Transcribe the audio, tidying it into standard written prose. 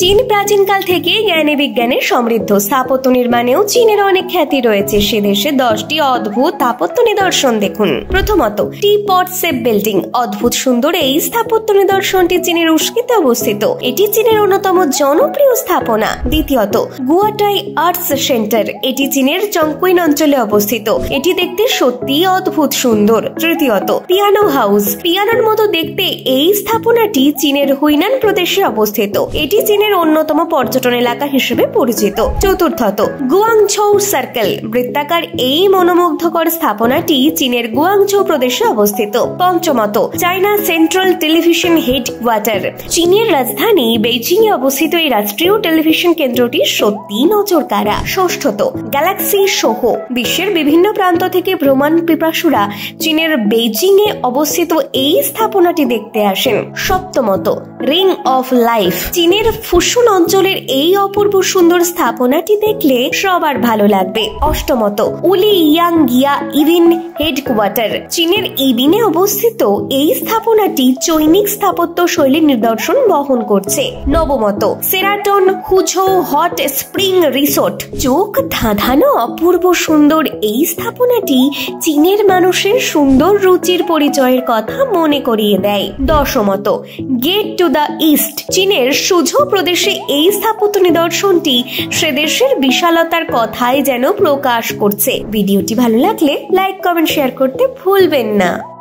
চীন প্রাচীনকাল থেকে জ্ঞানে বিজ্ঞানে সমৃদ্ধ। স্থাপত্য নির্মাণেও চীনের অনেক খ্যাতি রয়েছে। সে দেশে 10টি অদ্ভুত স্থাপত্য নিদর্শন দেখুন। প্রথমত, টি পট শেপ বিল্ডিং। অদ্ভুত সুন্দর এই স্থাপত্য নিদর্শনটি চীনের উস্কিতে অবস্থিত। এটি চীনের অন্যতম জনপ্রিয় স্থাপনা। দ্বিতীয়ত, গুয়াটাই আর্টস সেন্টার। এটি চীনের চংকুইন অঞ্চলে অবস্থিত। এটি দেখতে সত্যি অদ্ভুত সুন্দর। তৃতীয়ত, পিয়ানো হাউস। পিয়ানোর মতো দেখতে এই স্থাপনাটি চীনের হুইনান প্রদেশে অবস্থিত। এটি চীনের অন্যতম পর্যটন এলাকা হিসেবে পরিচিত। চতুর্থত, গুয়াংঝৌ সার্কেল। বৃত্তাকার এই মনোমুগ্ধকর স্থাপনাটি চীনের গুয়াংঝৌ প্রদেশে অবস্থিত। পঞ্চমত, চায়না সেন্ট্রাল টেলিভিশন হেডকোয়ার্টার। চীনের রাজধানী বেইজিং এ অবস্থিত এই রাষ্ট্রীয় টেলিভিশন কেন্দ্রটি সত্যি নজরকাড়া। ষষ্ঠত, গ্যালাক্সি সোহ। বিশ্বের বিভিন্ন প্রান্ত থেকে ভ্রমণ পিপাসুরা চীনের বেইজিং এ অবস্থিত এই স্থাপনাটি দেখতে আসেন। সপ্তমত, রিং অফ লাইফ। চীনের ফুসুন অঞ্চলের এই অপূর্ব সুন্দর স্থাপনাটি দেখলে সবার ভালো লাগবে। অষ্টমত, উলি ইয়াং গিয়া ইভিন হেডকোয়ার্টার। চীনের ইবিনে অবস্থিত এই স্থাপনাটি চৈনিক স্থাপত্য শৈলীর নিদর্শন বহন করছে। নবমত, সেরাটন হুঝো হট স্প্রিং রিসোর্ট। চোখ ধাঁধানো অপূর্ব সুন্দর এই স্থাপনাটি চীনের মানুষের সুন্দর রুচির পরিচয়ের কথা মনে করিয়ে দেয়। দশমত, গেট টু দ্য ইস্ট। চীনের সুঝো প্রদেশে এই স্থাপত্য নিদর্শনটি সে দেশের বিশালতার কথাই যেন প্রকাশ করছে। ভিডিওটি ভালো লাগলে লাইক, কমেন্ট, শেয়ার করতে ভুলবেন না।